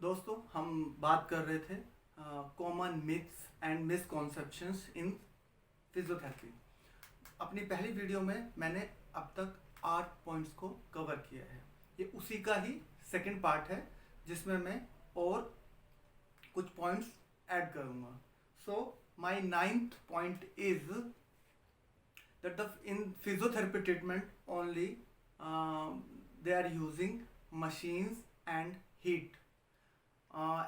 दोस्तों हम बात कर रहे थे common myths and misconceptions in physiotherapy. अपनी पहली वीडियो में मैंने अब तक 8 पॉइंट्स को कवर किया है। ये उसी का ही सेकंड पार्ट है जिसमें मैं और कुछ पॉइंट्स ऐड करूँगा। So my 9th point is that in physiotherapy treatment only they are using machines and heat।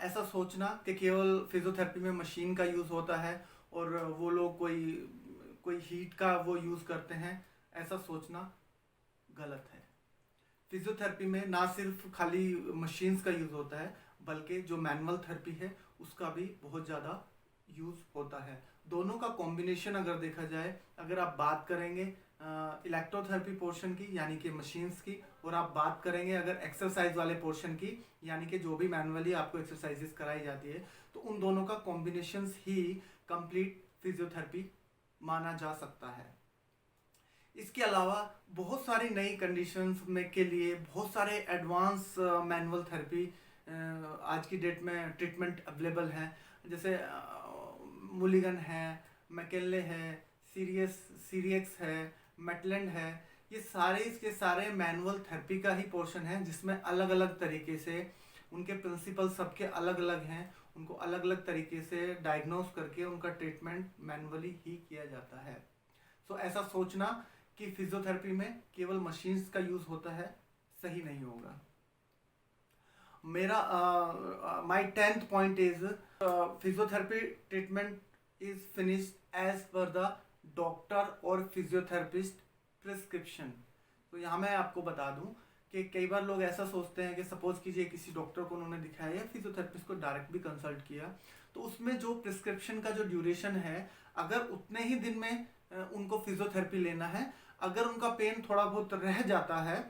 ऐसा सोचना कि केवल फिजियोथेरेपी में मशीन का यूज़ होता है और वो लोग कोई हीट का वो यूज़ करते हैं, ऐसा सोचना गलत है। फिजियोथेरेपी में ना सिर्फ खाली मशीन्स का यूज़ होता है बल्कि जो मैनुअल थेरेपी है उसका भी बहुत ज़्यादा यूज़ होता है। दोनों का कॉम्बिनेशन अगर देखा जाए, अगर आप बात करेंगे इलेक्ट्रोथेरेपी पोर्शन की यानी कि मशीन्स की, और आप बात करेंगे अगर एक्सरसाइज वाले पोर्शन की यानी कि जो भी मैनुअली आपको एक्सरसाइजेस कराई जाती है, तो उन दोनों का कॉम्बिनेशन ही कंप्लीट फिजियोथेरेपी माना जा सकता है। इसके अलावा बहुत सारी नई कंडीशंस में के लिए बहुत सारे एडवांस मैनुअल थेरेपी आज की डेट में ट्रीटमेंट अवेलेबल हैं, जैसे मुलिगन है, मैकेले है, सीरियक्स है, मेटलैंड है। ये सारे इसके सारे मैनुअल थेरेपी का ही पोर्शन है जिसमें अलग अलग तरीके से उनके प्रिंसिपल सबके अलग अलग हैं, उनको अलग अलग तरीके से डायग्नोस करके उनका ट्रीटमेंट मैनुअली ही किया जाता है। सो ऐसा सोचना कि फिजियोथेरेपी में केवल मशीन्स का यूज़ होता है, सही नहीं होगा। मेरा my 10th point is physiotherapy treatment is finished as per the doctor और फिजियोथेरेपिस्ट प्रिस्क्रिप्शन। तो यहाँ मैं आपको बता दूं कि कई बार लोग ऐसा सोचते हैं कि सपोज कीजिए किसी डॉक्टर को उन्होंने दिखाया या फिजियोथेरेपिस्ट को डायरेक्ट भी कंसल्ट किया, तो उसमें जो प्रिस्क्रिप्शन का जो ड्यूरेशन है, अगर उतने ही दिन में उनको फिजियोथेरेपी लेना है, अगर उनका पेन थोड़ा बहुत रह जाता है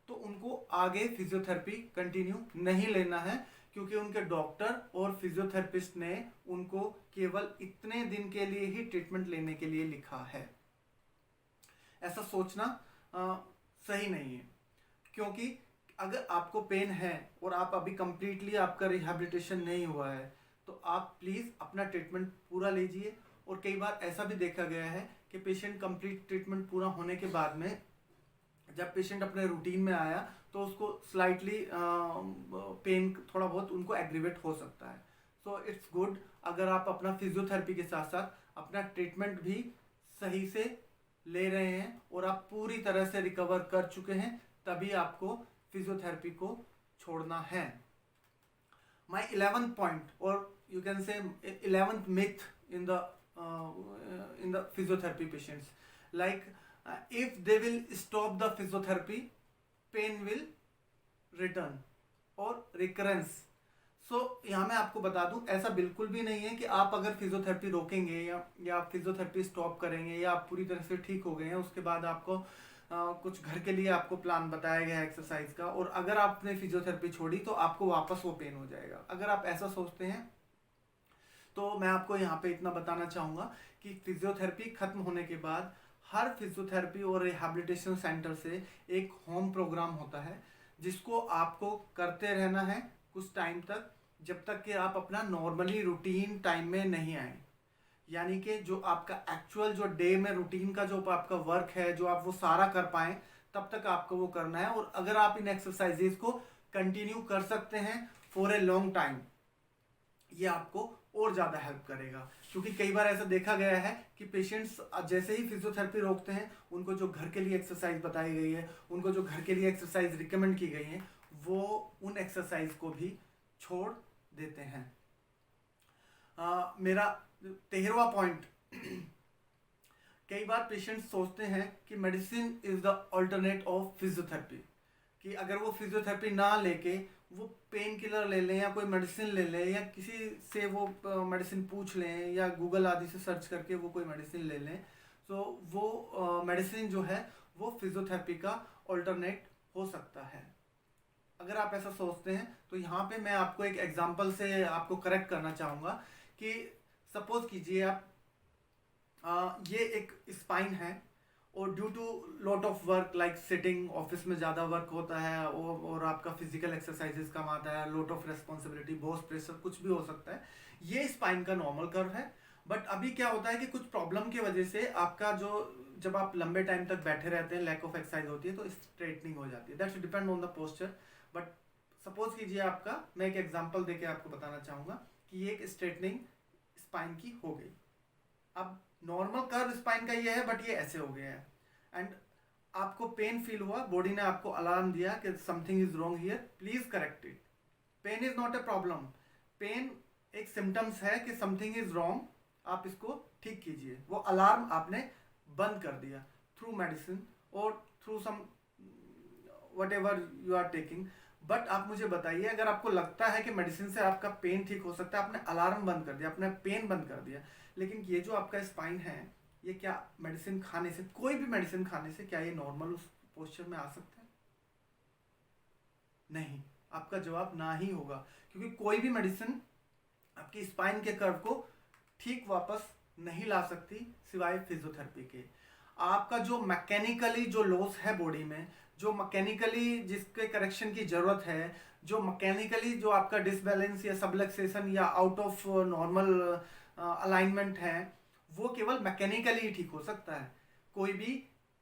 तो उनको आगे फिजियोथेरेपी कंटिन्यू नहीं लेना है, क्योंकि उनके डॉक्टर और फिजियोथेरेपिस्ट ने उनको केवल इतने दिन के लिए ही ट्रीटमेंट लेने के लिए लिखा है। ऐसा सोचना सही नहीं है, क्योंकि अगर आपको पेन है और आप अभी कंप्लीटली आपका रिहैबिलिटेशन नहीं हुआ है तो आप प्लीज़ अपना ट्रीटमेंट पूरा लीजिए। और कई बार ऐसा भी देखा गया है कि पेशेंट कंप्लीट ट्रीटमेंट पूरा होने के बाद में जब पेशेंट अपने रूटीन में आया तो उसको स्लाइटली पेन थोड़ा बहुत उनको एग्रीवेट हो सकता है। सो इट्स गुड अगर आप अपना फिजियोथेरेपी के साथ साथ अपना ट्रीटमेंट भी सही से ले रहे हैं और आप पूरी तरह से रिकवर कर चुके हैं, तभी आपको फिजियोथेरेपी को छोड़ना है। माय 11th पॉइंट, और you can say 11th myth in the physiotherapy patients, like if they will stop the physiotherapy, pain will return or recurrence। सो यहाँ मैं आपको बता दूं, ऐसा बिल्कुल भी नहीं है कि आप अगर फिजियोथेरेपी रोकेंगे या फिजियोथेरेपी स्टॉप करेंगे या आप पूरी तरह से ठीक हो गए हैं, उसके बाद आपको कुछ घर के लिए आपको प्लान बताया गया है एक्सरसाइज का, और अगर आपने फिजियोथेरेपी छोड़ी तो आपको वापस वो पेन हो जाएगा। अगर आप ऐसा सोचते हैं तो मैं आपको यहाँ पे इतना बताना चाहूँगा कि फिजियोथेरेपी खत्म होने के बाद हर फिजियोथेरेपी और रिहैबिलिटेशन सेंटर से एक होम प्रोग्राम होता है जिसको आपको करते रहना है कुछ टाइम तक, जब तक कि आप अपना नॉर्मली रूटीन टाइम में नहीं आए। यानी कि जो आपका एक्चुअल जो डे में रूटीन का जो आपका वर्क है, जो आप वो सारा कर पाएँ, तब तक आपको वो करना है। और अगर आप इन एक्सरसाइजेज को कंटिन्यू कर सकते हैं फॉर ए लॉन्ग टाइम, ये आपको और ज़्यादा हेल्प करेगा। क्योंकि कई बार ऐसा देखा गया है कि पेशेंट्स जैसे ही फिजियोथेरेपी रोकते हैं, उनको जो घर के लिए एक्सरसाइज बताई गई है, उनको जो घर के लिए एक्सरसाइज रिकमेंड की गई है, वो उन एक्सरसाइज को भी छोड़ देते हैं। मेरा 13वां पॉइंट, कई बार पेशेंट्स सोचते हैं कि medicine is the alternate of physiotherapy, कि अगर वो फिजियोथेरेपी ना लेके वो पेन किलर ले लें या कोई मेडिसिन ले लें या किसी से वो मेडिसिन पूछ लें या गूगल आदि से सर्च करके वो कोई मेडिसिन ले लें, तो वो मेडिसिन जो है वो फिजियोथेरेपी का अल्टरनेट हो सकता है। अगर आप ऐसा सोचते हैं तो यहाँ पे मैं आपको एक एग्जांपल से आपको करेक्ट करना चाहूँगा कि सपोज कीजिए आप ये एक स्पाइन है और due to lot of work like sitting, office में ज़्यादा वर्क होता है और आपका फिजिकल एक्सरसाइजेस कम आता है, lot of responsibility, boss pressure, कुछ भी हो सकता है, ये स्पाइन का नॉर्मल कर्व है। बट अभी क्या होता है कि कुछ प्रॉब्लम की वजह से आपका जो, जब आप लंबे टाइम तक बैठे रहते हैं, लैक ऑफ एक्सरसाइज होती है, तो स्ट्रेटनिंग हो जाती है। That's depend on the posture. But suppose कीजिए आपका, मैं एक एग्जांपल देके आपको बताना चाहूँगा कि ये एक स्ट्रेटनिंग स्पाइन की हो गई। अब नॉर्मल कर्व स्पाइन का ये है, बट ये ऐसे हो गया है एंड आपको पेन फील हुआ, बॉडी ने आपको अलार्म दिया कि something is wrong here, please correct it. Pain is not a problem, pain एक सिम्टम्स है कि समथिंग इज रॉन्ग, आप इसको ठीक कीजिए। वो अलार्म आपने बंद कर दिया थ्रू मेडिसिन और through some whatever you are taking. But आप मुझे बताइए, अगर आपको लगता है कि मेडिसिन से आपका पेन ठीक हो सकता है, आपने अलार्म बंद कर दिया, आपने पेन बंद कर दिया, लेकिन ये जो आपका स्पाइन है, ये क्या मेडिसिन खाने से, कोई भी मेडिसिन खाने से क्या ये नॉर्मल उस पोस्चर में आ सकता है? नहीं, आपका जवाब ना ही होगा, क्योंकि कोई भी मेडिसिन आपकी स्पाइन के कर्व को ठीक वापस नहीं ला सकती सिवाय फिजियोथेरेपी के। आपका जो मैकेनिकली जो लॉस है बॉडी में, जो मैकेनिकली जिसके करेक्शन की जरूरत है, जो मैकेनिकली जो आपका डिसबैलेंस या सबलक्सेशन या आउट ऑफ नॉर्मल अलाइनमेंट है, वो केवल मैकेनिकली ही ठीक हो सकता है। कोई भी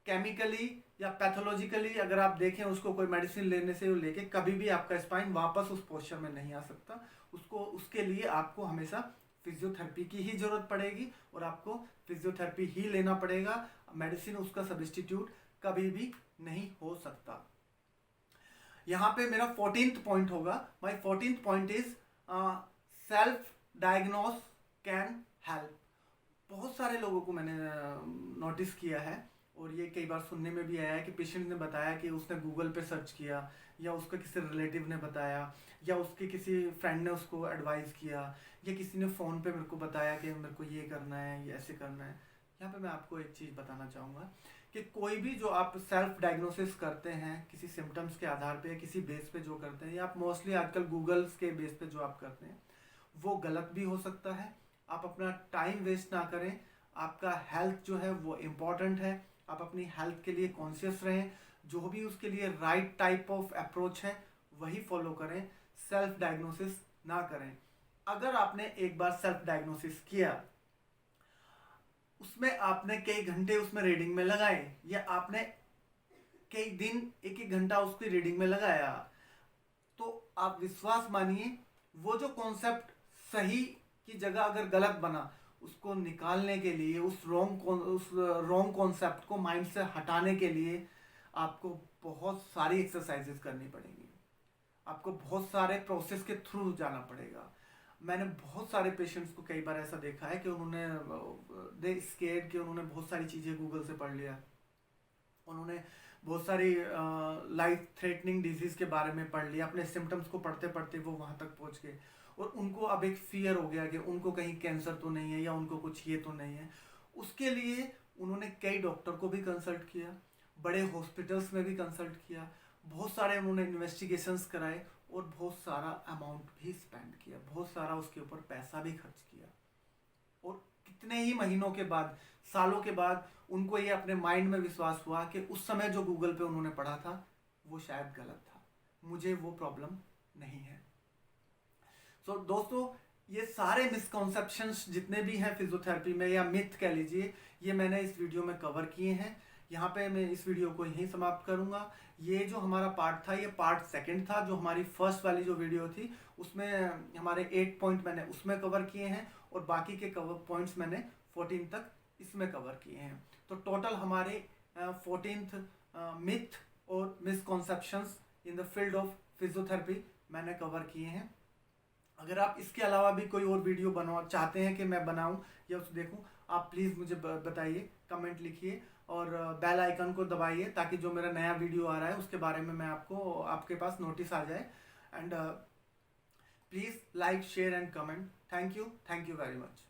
केमिकली या पैथोलॉजिकली अगर आप देखें उसको, कोई मेडिसिन लेने से लेके कभी भी आपका स्पाइन वापस उस पोस्चर में नहीं आ सकता। उसको, उसके लिए आपको हमेशा फिजियोथेरेपी की ही जरूरत पड़ेगी और आपको फिजियोथेरेपी ही लेना पड़ेगा। मेडिसिन उसका सब्स्टिट्यूट कभी भी नहीं हो सकता। यहाँ पे मेरा 14th पॉइंट होगा। My 14th point is self diagnose can help. बहुत सारे लोगों को मैंने नोटिस किया है और ये कई बार सुनने में भी आया है कि पेशेंट ने बताया कि उसने गूगल पे सर्च किया, या उसका किसी रिलेटिव ने बताया, या उसके किसी फ्रेंड ने उसको एडवाइस किया, या किसी ने फ़ोन पे मेरे को बताया कि मेरे को ये करना है, ये ऐसे करना है। यहाँ पे मैं आपको एक चीज़ बताना चाहूँगा कि कोई भी जो आप सेल्फ डायग्नोसिस करते हैं किसी सिम्टम्स के आधार पे, किसी बेस पे जो करते हैं, या आप मोस्टली आजकल गूगल्स के बेस पे जो आप करते हैं, वो गलत भी हो सकता है। आप अपना टाइम वेस्ट ना करें। आपका हेल्थ जो है वो इम्पॉर्टेंट है। आप अपनी हेल्थ के लिए कॉन्शियस रहें। जो भी उसके लिए राइट टाइप ऑफ अप्रोच है वही फॉलो करें। सेल्फ डायग्नोसिस ना करें। अगर आपने एक बार सेल्फ डायग्नोसिस किया, उसमें आपने कई घंटे उसमें रीडिंग में लगाए, या आपने कई दिन एक एक घंटा उसकी रीडिंग में लगाया, तो आप विश्वास मानिए वो जो कॉन्सेप्ट सही की जगह अगर गलत बना, उसको निकालने के लिए, उस रॉन्ग कॉन्सेप्ट को माइंड से हटाने के लिए आपको बहुत सारी एक्सरसाइजेस करनी पड़ेंगी। आपको बहुत सारे प्रोसेस के थ्रू जाना पड़ेगा। मैंने बहुत सारे पेशेंट्स को कई बार ऐसा देखा है कि उन्होंने स्केर्ड कि उन्होंने बहुत सारी चीज़ें गूगल से पढ़ लिया, उन्होंने बहुत सारी लाइफ थ्रेटनिंग डिजीज के बारे में पढ़ लिया, अपने सिम्टम्स को पढ़ते पढ़ते वो वहाँ तक पहुँच गए और उनको अब एक फियर हो गया कि उनको कहीं कैंसर तो नहीं है या उनको कुछ ये तो नहीं है। उसके लिए उन्होंने कई डॉक्टर को भी कंसल्ट किया, बड़े हॉस्पिटल्स में भी कंसल्ट किया, बहुत सारे उन्होंने इन्वेस्टिगेशंस कराए और बहुत सारा अमाउंट भी स्पेंड किया, बहुत सारा उसके ऊपर पैसा भी खर्च किया। और कितने ही महीनों के बाद, सालों के बाद उनको ये अपने माइंड में विश्वास हुआ कि उस समय जो गूगल पे उन्होंने पढ़ा था वो शायद गलत था, मुझे वो प्रॉब्लम नहीं है। सो दोस्तों, ये सारे मिसकॉन्सेप्शंस जितने भी हैं फिजियोथेरेपी में, या मिथ कह लीजिए, ये मैंने इस वीडियो में कवर किए हैं। यहाँ पे मैं इस वीडियो को यहीं समाप्त करूँगा। ये जो हमारा पार्ट था, ये पार्ट 2 था। जो हमारी फर्स्ट वाली जो वीडियो थी उसमें हमारे 8 पॉइंट मैंने उसमें कवर किए हैं और बाकी के कवर पॉइंट्स मैंने 14 तक इसमें कवर किए हैं। तो टोटल हमारे 14th मिथ और misconceptions in the field of physiotherapy मैंने कवर किए हैं। अगर आप इसके अलावा भी कोई और वीडियो बनवा चाहते हैं कि मैं बनाऊं या उसे देखूं, आप प्लीज़ मुझे बताइए, कमेंट लिखिए और बेल आइकन को दबाइए ताकि जो मेरा नया वीडियो आ रहा है उसके बारे में मैं आपके पास नोटिस आ जाए। And please like, share and comment. Thank you very much.